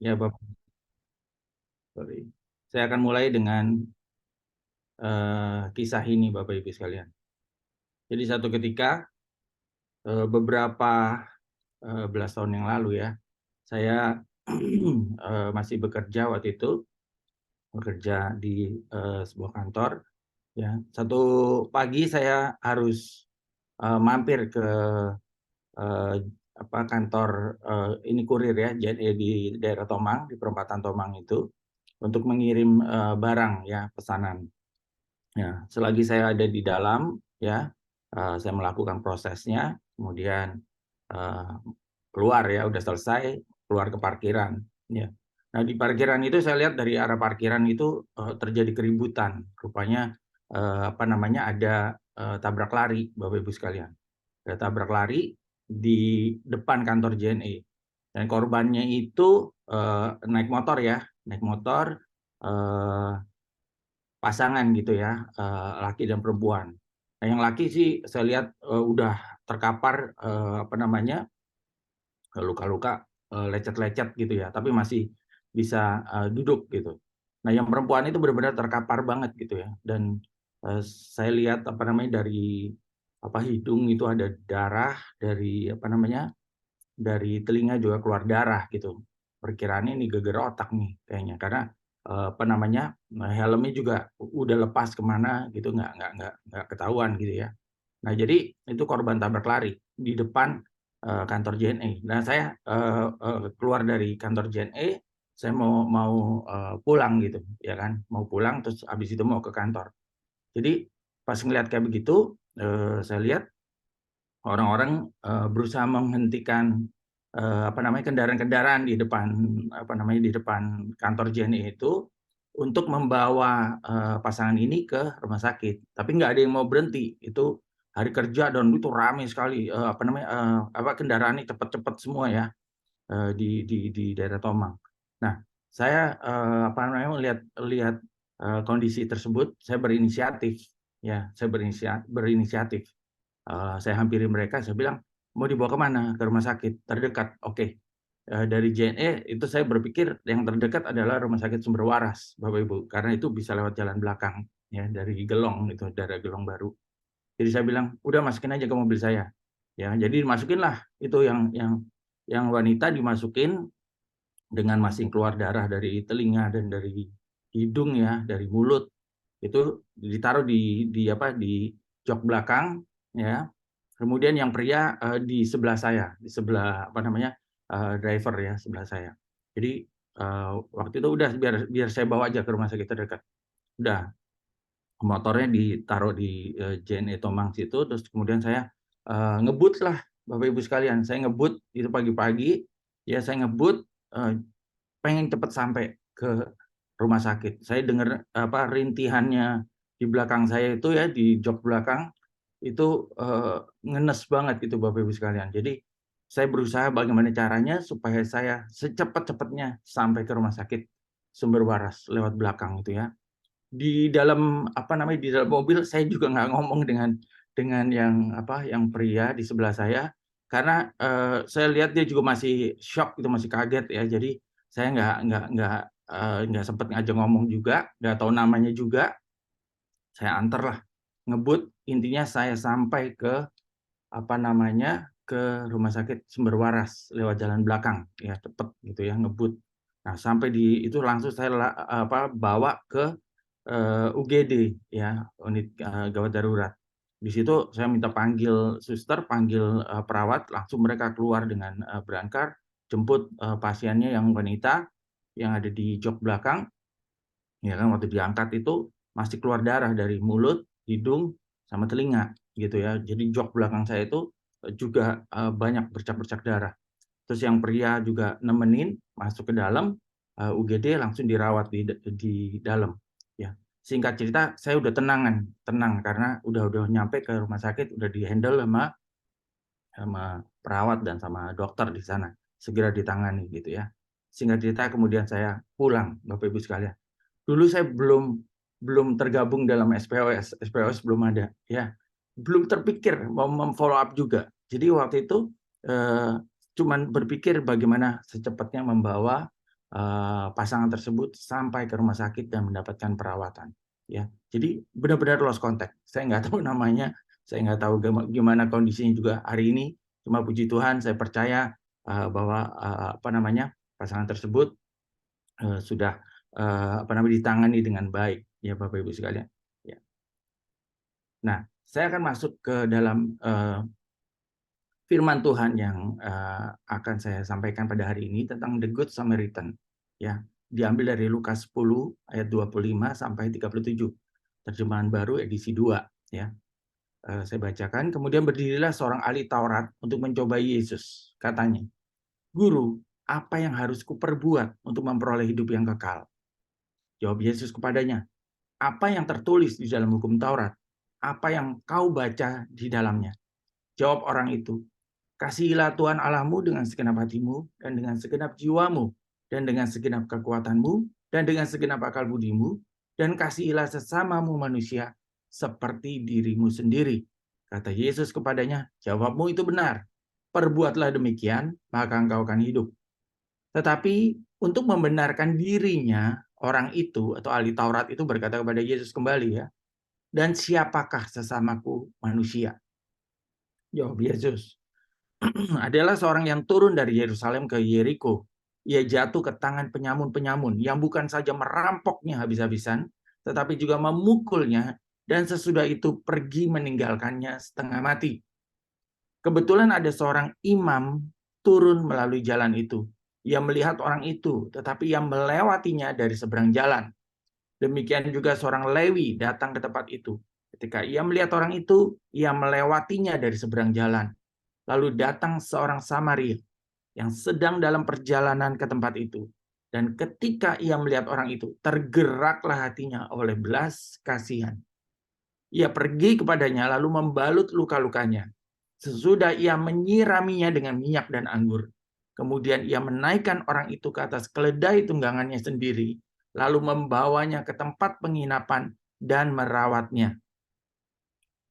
Ya, Bapak. Sorry. Saya akan mulai dengan kisah ini, Bapak Ibu sekalian. Jadi satu ketika, beberapa belas tahun yang lalu ya, saya masih bekerja waktu itu, bekerja di sebuah kantor. Ya, satu pagi saya harus mampir ke eh, kantor ini kurir ya, jadi di daerah Tomang, di perempatan Tomang itu, untuk mengirim barang ya, pesanan. Ya, selagi saya ada di dalam, ya, saya melakukan prosesnya, kemudian eh, keluar ya, udah selesai, keluar ke parkiran. Ya. Nah, di parkiran itu saya lihat dari arah parkiran itu terjadi keributan. Rupanya ada tabrak lari, Bapak Ibu sekalian. Ada tabrak lari di depan kantor JNE. Dan korbannya itu naik motor ya, naik motor. eh, Pasangan gitu ya, laki dan perempuan. Nah, yang laki sih saya lihat udah terkapar luka-luka lecet-lecet gitu ya, tapi masih bisa duduk gitu. Nah, yang perempuan itu benar-benar terkapar banget gitu ya. Dan saya lihat dari hidung itu ada darah, dari telinga juga keluar darah gitu. Perkiraannya ini geger otak nih kayaknya, karena helmnya juga udah lepas kemana gitu, nggak ketahuan gitu ya. Nah, jadi itu korban tabrak lari di depan kantor JNE. Nah, saya keluar dari kantor JNE, saya mau mau pulang gitu ya kan, mau pulang terus habis itu mau ke kantor. Jadi pas ngelihat kayak begitu, saya lihat orang-orang berusaha menghentikan kendaraan-kendaraan di depan di depan kantor JNE itu untuk membawa pasangan ini ke rumah sakit. Tapi nggak ada yang mau berhenti. Itu hari kerja dan itu ramai sekali kendaraannya cepat-cepat semua ya di daerah Tomang. Nah, saya lihat lihat kondisi tersebut, saya berinisiatif ya, berinisiatif. Saya hampiri mereka, saya bilang, mau dibawa kemana? Ke rumah sakit terdekat. Oke. Dari JNE itu saya berpikir yang terdekat adalah Rumah Sakit Sumber Waras, Bapak Ibu, karena itu bisa lewat jalan belakang ya, dari Gelong itu, daerah Gelong Baru. Jadi saya bilang, udah masukin aja ke mobil saya. Ya, jadi dimasukinlah itu yang wanita dimasukin dengan masih keluar darah dari telinga dan dari hidung ya, dari mulut. Itu ditaruh di jok belakang ya. Kemudian yang pria di sebelah saya, di sebelah driver ya, sebelah saya. Jadi waktu itu udah biar saya bawa aja ke rumah sakit terdekat. Udah, motornya ditaruh di JNE Tomang situ, terus kemudian saya ngebut lah, Bapak Ibu sekalian. Saya ngebut itu pagi-pagi, ya saya ngebut pengen cepat sampai ke rumah sakit. Saya dengar rintihannya di belakang saya itu ya, di jok belakang itu ngenes banget gitu, Bapak Ibu sekalian. Jadi saya berusaha bagaimana caranya supaya saya secepat-cepatnya sampai ke rumah sakit Sumber Waras lewat belakang itu ya. Di dalam di dalam mobil saya juga nggak ngomong dengan yang pria di sebelah saya, karena saya lihat dia juga masih shock gitu, masih kaget ya. Jadi saya nggak sempat ngajak ngomong juga, nggak tahu namanya juga. Saya antar lah, ngebut, intinya saya sampai ke ke rumah sakit Sumber Waras lewat jalan belakang ya, cepet gitu ya, ngebut. Nah, sampai di itu langsung saya bawa ke UGD ya, unit gawat darurat. Di situ saya minta panggil suster, panggil perawat, langsung mereka keluar dengan berangkar jemput pasiennya yang wanita yang ada di jok belakang. Ya kan, waktu diangkat itu masih keluar darah dari mulut, hidung, sama telinga gitu ya. Jadi jok belakang saya itu juga banyak bercak-bercak darah. Terus yang pria juga nemenin masuk ke dalam UGD, langsung dirawat di dalam ya. Singkat cerita, saya udah tenang karena udah nyampe ke rumah sakit, udah dihandle sama sama perawat dan sama dokter di sana, segera ditangani gitu ya. Singkat cerita kemudian saya pulang, Bapak Ibu sekalian. Dulu saya belum belum tergabung dalam SPOS, SPOS belum ada ya. Belum terpikir mau memfollow up juga. Jadi waktu itu cuman berpikir bagaimana secepatnya membawa pasangan tersebut sampai ke rumah sakit dan mendapatkan perawatan. Ya, jadi benar-benar lost contact. Saya nggak tahu namanya, saya nggak tahu gimana kondisinya juga hari ini. Cuma puji Tuhan, saya percaya bahwa pasangan tersebut sudah ditangani dengan baik, ya Bapak Ibu sekalian. Ya. Nah, saya akan masuk ke dalam firman Tuhan yang akan saya sampaikan pada hari ini tentang the Good Samaritan. Ya, diambil dari Lukas 10 ayat 25 sampai 37. Terjemahan baru edisi 2, ya. Saya bacakan, kemudian berdirilah seorang ahli Taurat untuk mencobai Yesus. Katanya, "Guru, apa yang harus kuperbuat untuk memperoleh hidup yang kekal?" Jawab Yesus kepadanya, "Apa yang tertulis di dalam hukum Taurat? Apa yang kau baca di dalamnya?" Jawab orang itu, "Kasihilah Tuhan Allahmu dengan segenap hatimu, dan dengan segenap jiwamu, dan dengan segenap kekuatanmu, dan dengan segenap akal budimu, dan kasihilah sesamamu manusia seperti dirimu sendiri." Kata Yesus kepadanya, "Jawabmu itu benar. Perbuatlah demikian, maka engkau akan hidup." Tetapi untuk membenarkan dirinya, orang itu atau ahli Taurat itu berkata kepada Yesus kembali, ya, "Dan siapakah sesamaku manusia?" Jawab Yesus, "Adalah seorang yang turun dari Yerusalem ke Yeriko. Ia jatuh ke tangan penyamun-penyamun yang bukan saja merampoknya habis-habisan, tetapi juga memukulnya, dan sesudah itu pergi meninggalkannya setengah mati. Kebetulan ada seorang imam turun melalui jalan itu. Ia melihat orang itu, tetapi ia melewatinya dari seberang jalan. Demikian juga seorang Lewi datang ke tempat itu. Ketika ia melihat orang itu, ia melewatinya dari seberang jalan. Lalu datang seorang Samaria yang sedang dalam perjalanan ke tempat itu. Dan ketika ia melihat orang itu, tergeraklah hatinya oleh belas kasihan. Ia pergi kepadanya lalu membalut luka-lukanya. Sesudah ia menyiraminya dengan minyak dan anggur. Kemudian ia menaikkan orang itu ke atas keledai tunggangannya sendiri, lalu membawanya ke tempat penginapan dan merawatnya.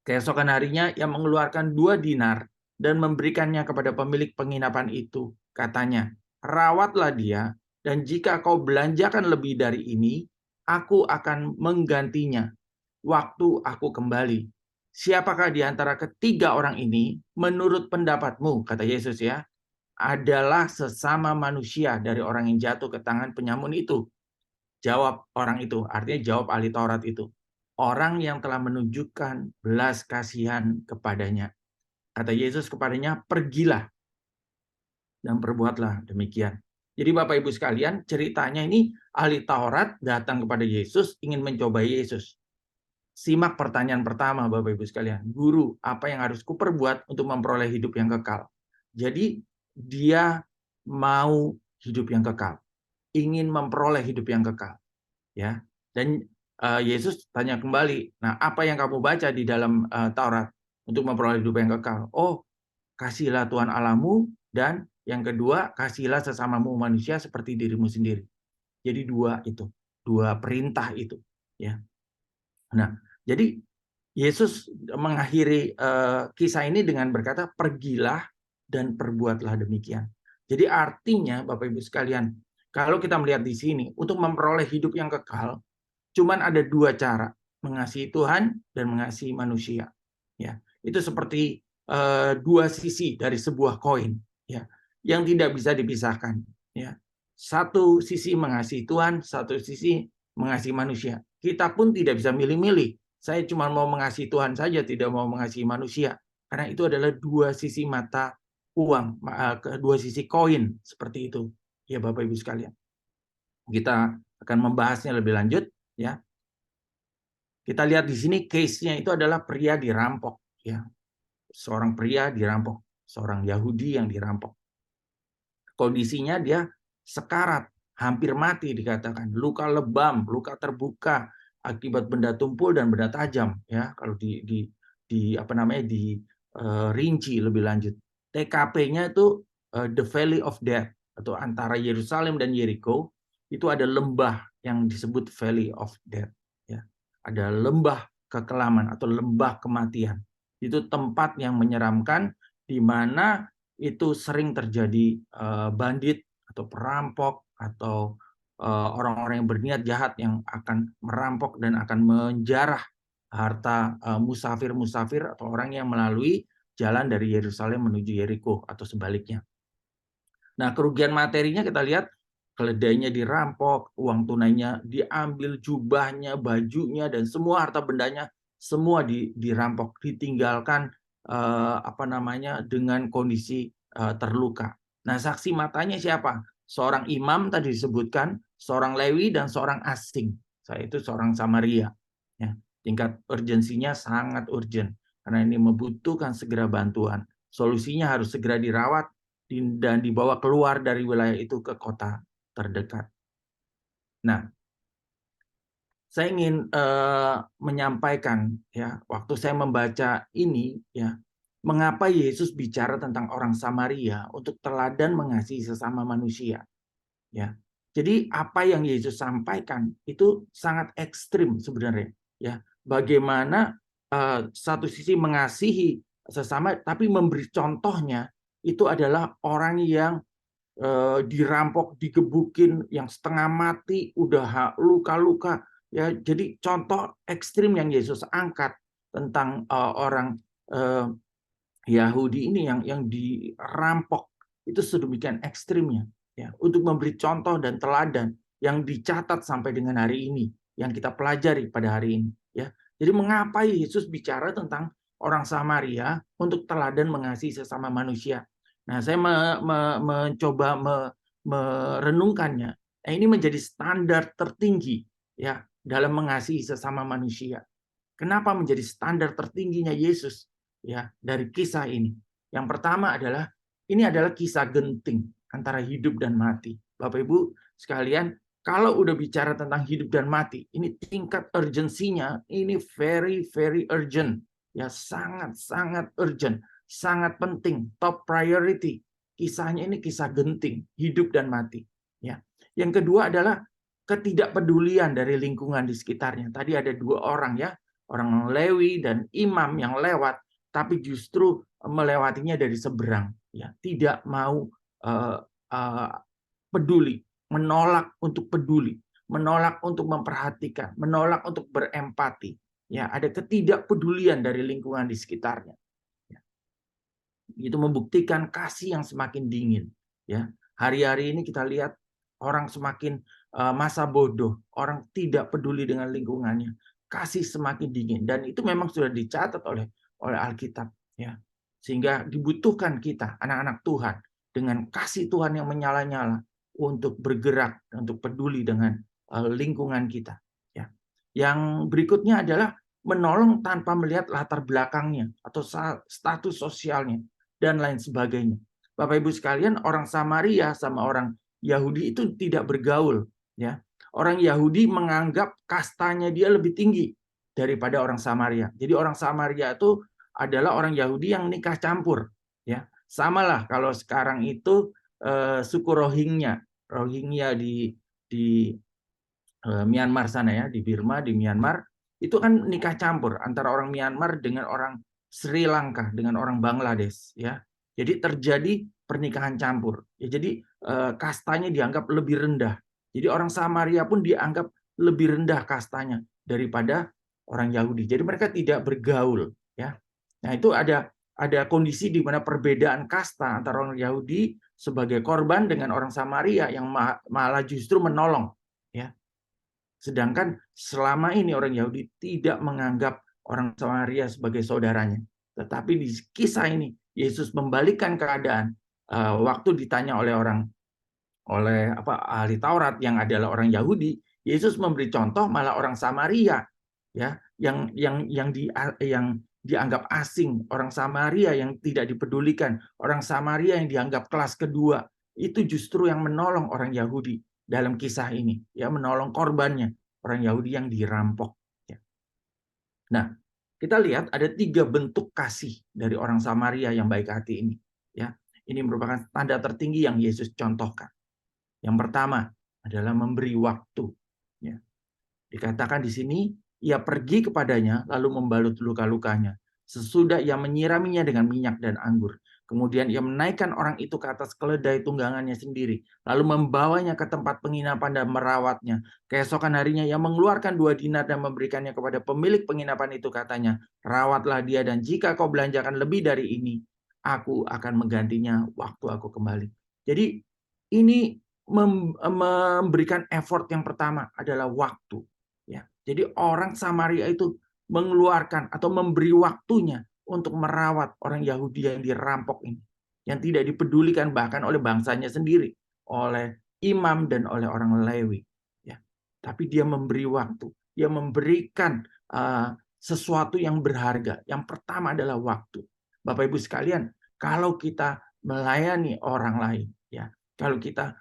Keesokan harinya ia mengeluarkan 2 dinar dan memberikannya kepada pemilik penginapan itu. Katanya, "Rawatlah dia, dan jika kau belanjakan lebih dari ini, aku akan menggantinya waktu aku kembali." Siapakah di antara ketiga orang ini menurut pendapatmu, kata Yesus, ya, adalah sesama manusia dari orang yang jatuh ke tangan penyamun itu? Jawab orang itu, artinya jawab ahli Taurat itu, "Orang yang telah menunjukkan belas kasihan kepadanya." Kata Yesus kepadanya, "Pergilah dan perbuatlah demikian." Jadi Bapak Ibu sekalian, ceritanya ini ahli Taurat datang kepada Yesus ingin mencobai Yesus. Simak pertanyaan pertama Bapak Ibu sekalian. "Guru, apa yang harus kuperbuat untuk memperoleh hidup yang kekal?" Jadi dia mau hidup yang kekal, ingin memperoleh hidup yang kekal, ya. Dan Yesus tanya kembali, "Nah, apa yang kamu baca di dalam Taurat untuk memperoleh hidup yang kekal?" "Oh, kasihilah Tuhan Allahmu, dan yang kedua, kasihilah sesamamu manusia seperti dirimu sendiri." Jadi 2 itu, 2 perintah itu, ya. Nah, jadi Yesus mengakhiri kisah ini dengan berkata, "Pergilah dan perbuatlah demikian." Jadi artinya Bapak Ibu sekalian, kalau kita melihat di sini, untuk memperoleh hidup yang kekal, cuman ada 2 cara, mengasihi Tuhan dan mengasihi manusia. Ya, itu seperti 2 sisi dari sebuah koin, ya, yang tidak bisa dipisahkan. Ya, satu sisi mengasihi Tuhan, satu sisi mengasihi manusia. Kita pun tidak bisa milih-milih. Saya cuma mau mengasihi Tuhan saja, tidak mau mengasihi manusia. Karena itu adalah 2 sisi mata uang, 2 sisi koin seperti itu. Ya Bapak Ibu sekalian. Kita akan membahasnya lebih lanjut, ya. Kita lihat di sini case-nya itu adalah pria dirampok, ya. Seorang pria dirampok, seorang Yahudi yang dirampok. Kondisinya dia sekarat, hampir mati dikatakan, luka lebam, luka terbuka akibat benda tumpul dan benda tajam, ya. Kalau rinci lebih lanjut. TKP-nya itu the Valley of Death, atau antara Yerusalem dan Jericho itu ada lembah yang disebut Valley of Death, ya. Ada lembah kekelaman atau lembah kematian. Itu tempat yang menyeramkan di mana itu sering terjadi bandit atau perampok atau orang-orang yang berniat jahat yang akan merampok dan akan menjarah harta musafir-musafir atau orang yang melalui jalan dari Yerusalem menuju Yeriko atau sebaliknya. Nah, kerugian materinya kita lihat keledainya dirampok, uang tunainya diambil, jubahnya, bajunya, dan semua harta bendanya semua dirampok, ditinggalkan dengan kondisi terluka. Nah, saksi matanya siapa? Seorang imam tadi disebutkan, seorang Lewi, dan seorang asing. Saya itu seorang Samaria. Ya, tingkat urgensinya sangat urgent karena ini membutuhkan segera bantuan. Solusinya harus segera dirawat dan dibawa keluar dari wilayah itu ke kota terdekat. Nah, saya ingin menyampaikan ya, waktu saya membaca ini ya, mengapa Yesus bicara tentang orang Samaria untuk teladan mengasihi sesama manusia ya. Jadi apa yang Yesus sampaikan itu sangat ekstrim sebenarnya ya. Bagaimana satu sisi mengasihi sesama tapi memberi contohnya itu adalah orang yang dirampok, digebukin, yang setengah mati, udah luka-luka. Ya, jadi contoh ekstrim yang Yesus angkat tentang orang Yahudi ini yang dirampok itu sedemikian ekstrimnya, ya, untuk memberi contoh dan teladan yang dicatat sampai dengan hari ini, yang kita pelajari pada hari ini. Ya, jadi mengapa Yesus bicara tentang orang Samaria untuk teladan mengasihi sesama manusia? Nah, saya mencoba merenungkannya. Nah, ini menjadi standar tertinggi ya dalam mengasihi sesama manusia. Kenapa menjadi standar tertingginya Yesus ya dari kisah ini? Yang pertama adalah ini adalah kisah genting antara hidup dan mati. Bapak Ibu sekalian, kalau udah bicara tentang hidup dan mati, ini tingkat urgensinya ini very very urgent. Ya, sangat urgent, sangat penting, top priority. Kisahnya ini kisah genting, hidup dan mati. Ya. Yang kedua adalah ketidakpedulian dari lingkungan di sekitarnya. Tadi ada dua orang ya, orang Lewi dan imam yang lewat, tapi justru melewatinya dari seberang, ya, tidak mau peduli, menolak untuk peduli, menolak untuk memperhatikan, menolak untuk berempati. Ya, ada ketidakpedulian dari lingkungan di sekitarnya. Ya. Itu membuktikan kasih yang semakin dingin. Ya, hari-hari ini kita lihat orang semakin masa bodoh, orang tidak peduli dengan lingkungannya, kasih semakin dingin, dan itu memang sudah dicatat oleh Alkitab ya. Sehingga dibutuhkan kita anak-anak Tuhan dengan kasih Tuhan yang menyala-nyala untuk bergerak, untuk peduli dengan lingkungan kita ya. Yang berikutnya adalah menolong tanpa melihat latar belakangnya atau status sosialnya dan lain sebagainya. Bapak Ibu sekalian, orang Samaria sama orang Yahudi itu tidak bergaul ya. Orang Yahudi menganggap kastanya dia lebih tinggi daripada orang Samaria. Jadi orang Samaria itu adalah orang Yahudi yang nikah campur ya. Samalah kalau sekarang itu suku Rohingya di Myanmar sana ya, di Burma, di Myanmar, itu kan nikah campur antara orang Myanmar dengan orang Sri Lanka dengan orang Bangladesh ya. Jadi terjadi pernikahan campur. Ya, jadi kastanya dianggap lebih rendah. Jadi orang Samaria pun dianggap lebih rendah kastanya daripada orang Yahudi. Jadi mereka tidak bergaul ya. Nah, itu ada kondisi di mana perbedaan kasta antara orang Yahudi sebagai korban dengan orang Samaria yang malah justru menolong ya. Sedangkan selama ini orang Yahudi tidak menganggap orang Samaria sebagai saudaranya. Tetapi di kisah ini Yesus membalikkan keadaan. Waktu ditanya oleh ahli Taurat yang adalah orang Yahudi, Yesus memberi contoh malah orang Samaria ya yang dianggap asing, orang Samaria yang tidak dipedulikan, orang Samaria yang dianggap kelas kedua. Itu justru yang menolong orang Yahudi dalam kisah ini, ya, menolong korbannya, orang Yahudi yang dirampok. Ya. Nah, kita lihat ada 3 bentuk kasih dari orang Samaria yang baik hati ini. Ya, ini merupakan tanda tertinggi yang Yesus contohkan. Yang pertama adalah memberi waktu. Ya. Dikatakan di sini, ia pergi kepadanya lalu membalut luka-lukanya. Sesudah ia menyiraminya dengan minyak dan anggur. Kemudian ia menaikkan orang itu ke atas keledai tunggangannya sendiri, lalu membawanya ke tempat penginapan dan merawatnya. Keesokan harinya ia mengeluarkan 2 dinar dan memberikannya kepada pemilik penginapan itu, katanya, rawatlah dia, dan jika kau belanjakan lebih dari ini, aku akan menggantinya waktu aku kembali. Jadi ini memberikan effort yang pertama adalah waktu. Ya. Jadi orang Samaria itu mengeluarkan atau memberi waktunya untuk merawat orang Yahudi yang dirampok ini, yang tidak dipedulikan bahkan oleh bangsanya sendiri, oleh imam dan oleh orang Lewi. Ya. Tapi dia memberi waktu, dia memberikan sesuatu yang berharga. Yang pertama adalah waktu. Bapak Ibu sekalian, kalau kita melayani orang lain, ya, kalau kita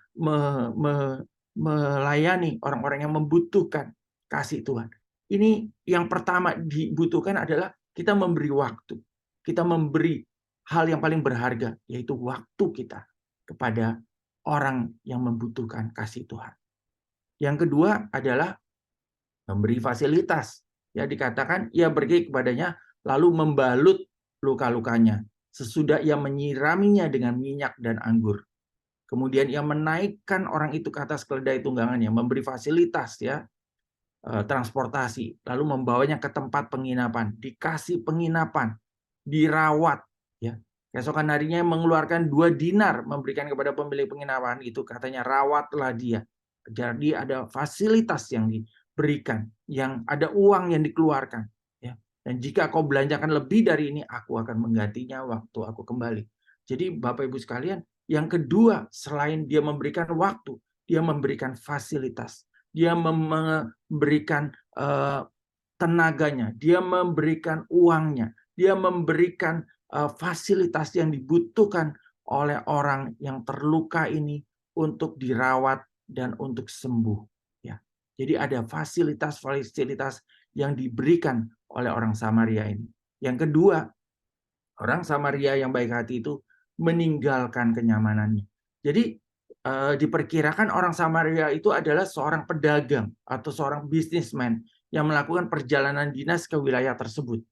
melayani orang-orang yang membutuhkan kasih Tuhan, ini yang pertama dibutuhkan adalah kita memberi waktu. Kita memberi hal yang paling berharga, yaitu waktu kita kepada orang yang membutuhkan kasih Tuhan. Yang kedua adalah memberi fasilitas. Ya, dikatakan ia pergi kepadanya lalu membalut luka-lukanya sesudah ia menyiraminya dengan minyak dan anggur. Kemudian ia menaikkan orang itu ke atas keledai tunggangannya, memberi fasilitas, ya, transportasi, lalu membawanya ke tempat penginapan, dikasih penginapan, dirawat, ya. Keesokan harinya mengeluarkan 2 dinar memberikan kepada pemilik penginapan itu, katanya, rawatlah dia. Jadi ada fasilitas yang diberikan, yang ada uang yang dikeluarkan, ya. Dan jika kau belanjakan lebih dari ini, aku akan menggantinya waktu aku kembali. Jadi Bapak Ibu sekalian, yang kedua selain dia memberikan waktu, dia memberikan fasilitas. Dia memberikan tenaganya, dia memberikan uangnya, dia memberikan fasilitas yang dibutuhkan oleh orang yang terluka ini untuk dirawat dan untuk sembuh. Ya. Jadi ada fasilitas-fasilitas yang diberikan oleh orang Samaria ini. Yang kedua, orang Samaria yang baik hati itu meninggalkan kenyamanannya. Jadi diperkirakan orang Samaria itu adalah seorang pedagang atau seorang bisnismen yang melakukan perjalanan dinas ke wilayah tersebut.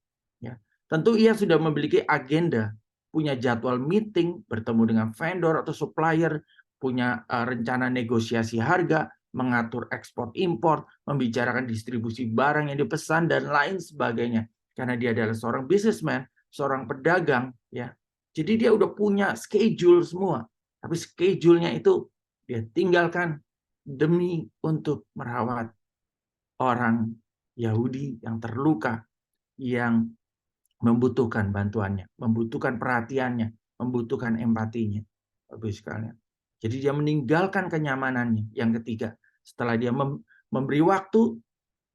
Ya. Tentu ia sudah memiliki agenda, punya jadwal meeting, bertemu dengan vendor atau supplier, punya rencana negosiasi harga, mengatur ekspor impor, membicarakan distribusi barang yang dipesan dan lain sebagainya. Karena dia adalah seorang bisnismen, seorang pedagang, ya. Jadi dia udah punya schedule semua. Tapi schedule-nya itu dia tinggalkan demi untuk merawat orang Yahudi yang terluka, yang membutuhkan bantuannya, membutuhkan perhatiannya, membutuhkan empatinya. Bapak sekalian. Jadi dia meninggalkan kenyamanannya. Yang ketiga, setelah dia memberi waktu,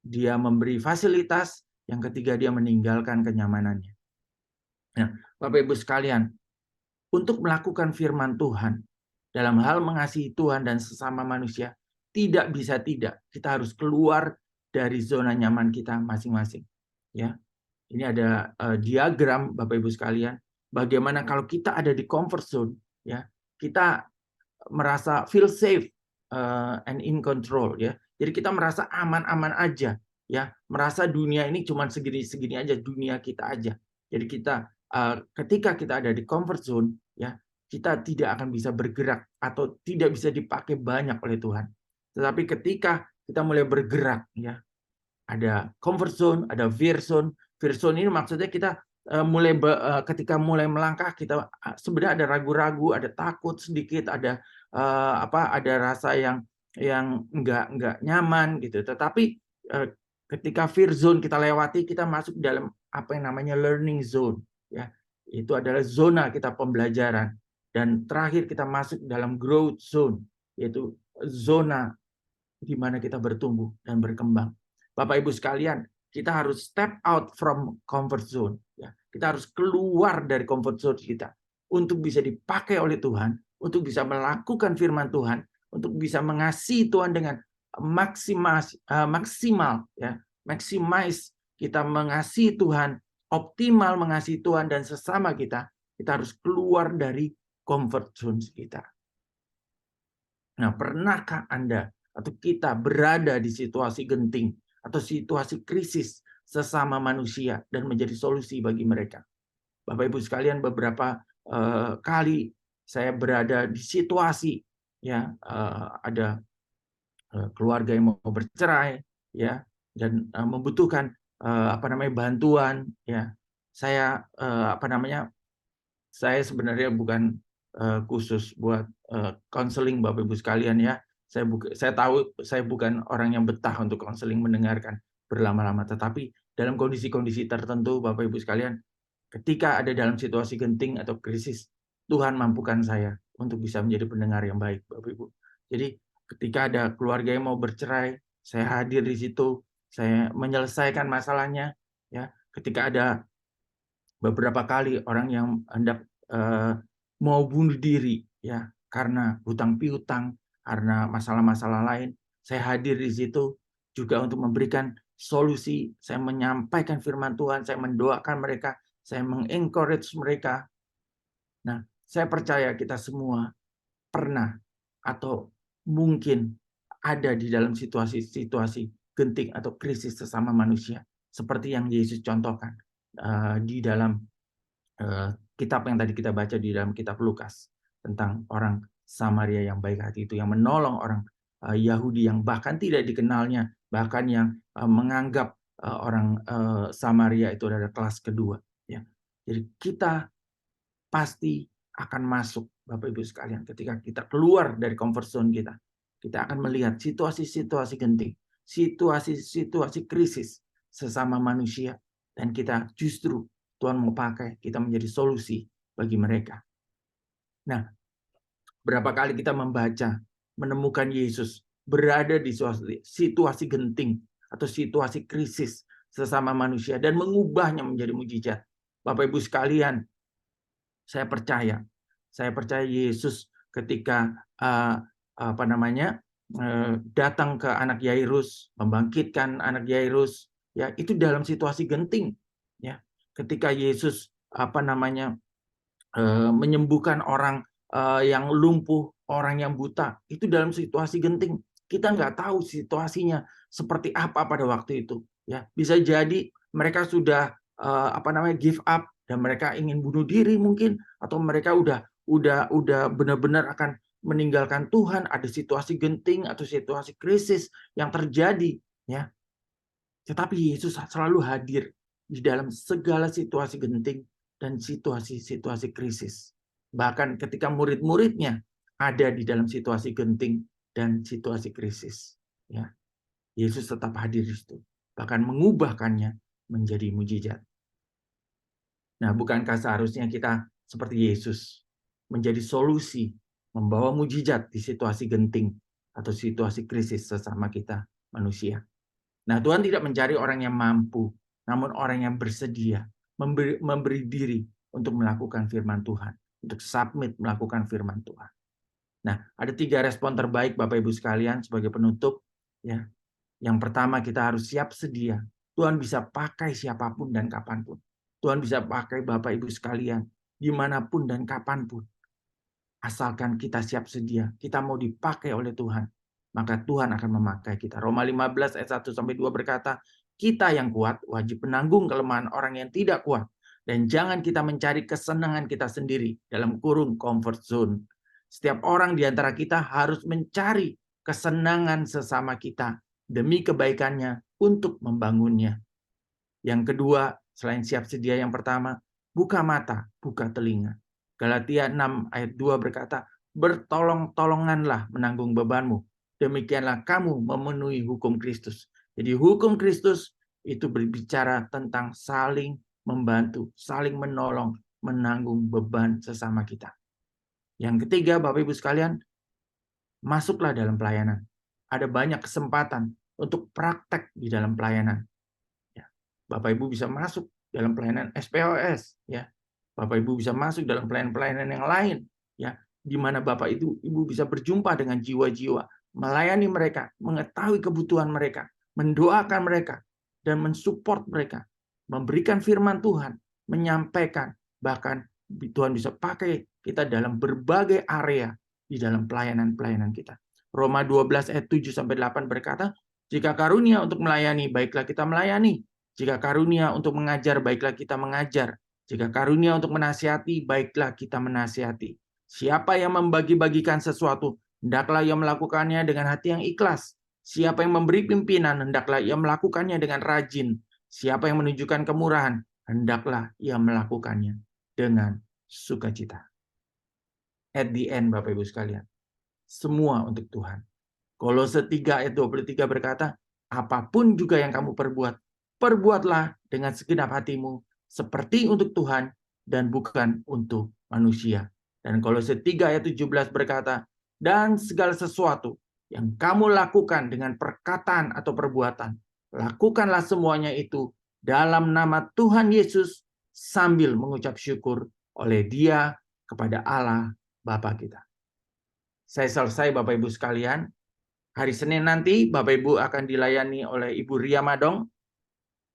dia memberi fasilitas, yang ketiga dia meninggalkan kenyamanannya. Nah, Bapak Ibu sekalian, untuk melakukan firman Tuhan dalam hal mengasihi Tuhan dan sesama manusia, tidak bisa tidak, kita harus keluar dari zona nyaman kita masing-masing. Ya, ini ada diagram Bapak Ibu sekalian, bagaimana kalau kita ada di comfort zone, ya, kita merasa feel safe and in control, ya. Jadi kita merasa aman-aman aja, ya, merasa dunia ini cuma segini-segini aja, dunia kita aja. Jadi kita ketika kita ada di comfort zone, ya, kita tidak akan bisa bergerak atau tidak bisa dipakai banyak oleh Tuhan. Tetapi ketika kita mulai bergerak, ya, ada comfort zone, ada fear zone. Fear zone ini maksudnya kita ketika mulai melangkah, kita sebenarnya ada ragu-ragu, ada takut sedikit, ada ada rasa yang enggak nyaman gitu. Tetapi ketika fear zone kita lewati, kita masuk dalam apa yang namanya learning zone, ya. Itu adalah zona kita pembelajaran. Dan terakhir kita masuk dalam growth zone, yaitu zona di mana kita bertumbuh dan berkembang. Bapak Ibu sekalian, kita harus step out from comfort zone, ya. Kita harus keluar dari comfort zone kita untuk bisa dipakai oleh Tuhan, untuk bisa melakukan firman Tuhan, untuk bisa mengasihi Tuhan dengan maksimal, ya. Maximize kita mengasihi Tuhan, optimal mengasihi Tuhan dan sesama kita. Kita harus keluar dari comfort zone kita. Nah, pernahkah Anda atau kita berada di situasi genting atau situasi krisis sesama manusia dan menjadi solusi bagi mereka? Bapak Ibu sekalian, beberapa kali saya berada di situasi ya, ada keluarga yang mau bercerai ya, dan membutuhkan bantuan ya. Saya saya sebenarnya bukan khusus buat konseling Bapak Ibu sekalian ya. Saya tahu saya bukan orang yang betah untuk konseling mendengarkan berlama-lama, tetapi dalam kondisi-kondisi tertentu Bapak Ibu sekalian, ketika ada dalam situasi genting atau krisis, Tuhan mampukan saya untuk bisa menjadi pendengar yang baik, Bapak Ibu. Jadi ketika ada keluarga yang mau bercerai, saya hadir di situ, saya menyelesaikan masalahnya ya. Ketika ada beberapa kali orang yang hendak mau bunuh diri ya, karena hutang piutang, karena masalah-masalah lain, saya hadir di situ juga untuk memberikan solusi. Saya menyampaikan firman Tuhan, saya mendoakan mereka, saya mengencourage mereka. Nah, saya percaya kita semua pernah atau mungkin ada di dalam situasi-situasi genting atau krisis sesama manusia, seperti yang Yesus contohkan di dalam kitab yang tadi kita baca di dalam kitab Lukas, tentang orang Samaria yang baik hati itu, yang menolong orang Yahudi yang bahkan tidak dikenalnya, bahkan yang menganggap orang Samaria itu adalah kelas kedua ya. Jadi kita pasti akan masuk, Bapak Ibu sekalian, ketika kita keluar dari comfort zone kita. Kita akan melihat situasi-situasi genting, situasi-situasi krisis sesama manusia, dan kita justru Tuhan mau pakai kita menjadi solusi bagi mereka. Nah, berapa kali kita membaca, menemukan Yesus berada di situasi genting atau situasi krisis sesama manusia dan mengubahnya menjadi mujizat. Bapak Ibu sekalian, saya percaya Yesus ketika datang ke anak Yairus, membangkitkan anak Yairus, ya itu dalam situasi genting, ya. Ketika Yesus menyembuhkan orang yang lumpuh, orang yang buta, itu dalam situasi genting. Kita nggak tahu situasinya seperti apa pada waktu itu, ya. Bisa jadi mereka sudah give up dan mereka ingin bunuh diri mungkin, atau mereka udah benar-benar akan meninggalkan Tuhan. Ada situasi genting atau situasi krisis yang terjadi, ya. Tetapi Yesus selalu hadir di dalam segala situasi genting dan situasi-situasi krisis. Bahkan ketika murid-muridnya ada di dalam situasi genting dan situasi krisis, ya, Yesus tetap hadir di situ, bahkan mengubahkannya menjadi mujizat. Nah, bukankah seharusnya kita seperti Yesus, menjadi solusi, membawa mujizat di situasi genting atau situasi krisis sesama kita manusia. Nah, Tuhan tidak mencari orang yang mampu, namun orang yang bersedia memberi diri untuk melakukan firman Tuhan, untuk submit melakukan firman Tuhan. Nah, ada 3 respon terbaik Bapak Ibu sekalian sebagai penutup, ya. Yang pertama, kita harus siap sedia. Tuhan bisa pakai siapapun dan kapanpun. Tuhan bisa pakai Bapak Ibu sekalian dimanapun dan kapanpun. Asalkan kita siap sedia, kita mau dipakai oleh Tuhan, maka Tuhan akan memakai kita. Roma 15 ayat 1-2 berkata, kita yang kuat wajib menanggung kelemahan orang yang tidak kuat. Dan jangan kita mencari kesenangan kita sendiri dalam kurung comfort zone. Setiap orang di antara kita harus mencari kesenangan sesama kita demi kebaikannya untuk membangunnya. Yang kedua, selain siap sedia yang pertama, buka mata, buka telinga. Galatia 6 ayat 2 berkata, bertolong-tolonganlah menanggung bebanmu. Demikianlah kamu memenuhi hukum Kristus. Jadi hukum Kristus itu berbicara tentang saling membantu, saling menolong, menanggung beban sesama kita. Yang ketiga, Bapak Ibu sekalian, masuklah dalam pelayanan. Ada banyak kesempatan untuk praktek di dalam pelayanan. Ya. Bapak Ibu bisa masuk dalam pelayanan SPOS, ya. Bapak Ibu bisa masuk dalam pelayanan-pelayanan yang lain, ya, di mana Bapak Ibu bisa berjumpa dengan jiwa-jiwa, melayani mereka, mengetahui kebutuhan mereka, mendoakan mereka, dan mensupport mereka, memberikan firman Tuhan, menyampaikan, bahkan Tuhan bisa pakai kita dalam berbagai area di dalam pelayanan-pelayanan kita. Roma 12 ayat 7-8 berkata, jika karunia untuk melayani, baiklah kita melayani. Jika karunia untuk mengajar, baiklah kita mengajar. Jika karunia untuk menasihati, baiklah kita menasihati. Siapa yang membagi-bagikan sesuatu, hendaklah ia melakukannya dengan hati yang ikhlas. Siapa yang memberi pimpinan, hendaklah ia melakukannya dengan rajin. Siapa yang menunjukkan kemurahan, hendaklah ia melakukannya dengan sukacita. At the end, Bapak Ibu sekalian, semua untuk Tuhan. Kolose 3 ayat 23 berkata, apapun juga yang kamu perbuat, perbuatlah dengan segenap hatimu, seperti untuk Tuhan dan bukan untuk manusia. Dan Kolose 3 ayat 17 berkata, dan segala sesuatu yang kamu lakukan dengan perkataan atau perbuatan, lakukanlah semuanya itu dalam nama Tuhan Yesus sambil mengucap syukur oleh Dia kepada Allah Bapa kita. Saya selesai, Bapak Ibu sekalian. Hari Senin nanti Bapak Ibu akan dilayani oleh Ibu Ria Madong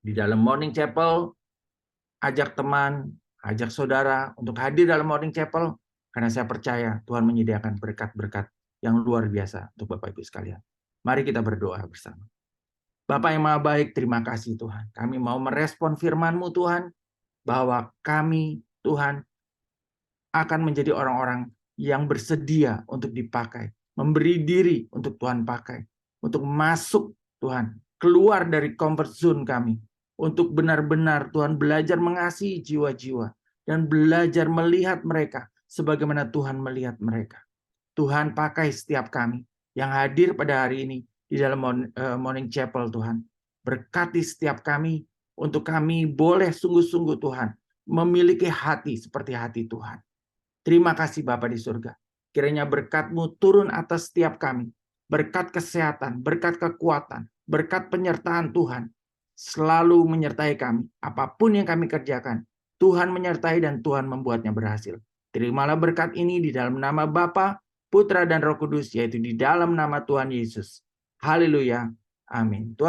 di dalam Morning Chapel. Ajak teman, ajak saudara untuk hadir dalam Morning Chapel, karena saya percaya Tuhan menyediakan berkat-berkat yang luar biasa untuk Bapak Ibu sekalian. Mari kita berdoa bersama. Bapak yang Maha Baik, terima kasih Tuhan. Kami mau merespon firman-Mu Tuhan, bahwa kami Tuhan akan menjadi orang-orang yang bersedia untuk dipakai, memberi diri untuk Tuhan pakai, untuk masuk Tuhan, keluar dari comfort zone kami, untuk benar-benar Tuhan belajar mengasihi jiwa-jiwa, dan belajar melihat mereka sebagaimana Tuhan melihat mereka. Tuhan pakai setiap kami yang hadir pada hari ini di dalam Morning Chapel Tuhan. Berkati setiap kami untuk kami boleh sungguh-sungguh Tuhan memiliki hati seperti hati Tuhan. Terima kasih Bapa di surga. Kiranya berkat-Mu turun atas setiap kami. Berkat kesehatan, berkat kekuatan, berkat penyertaan Tuhan. Selalu menyertai kami. Apapun yang kami kerjakan, Tuhan menyertai dan Tuhan membuatnya berhasil. Terimalah berkat ini di dalam nama Bapa, Putra dan Roh Kudus, yaitu di dalam nama Tuhan Yesus. Haleluya. Amin. Tuhan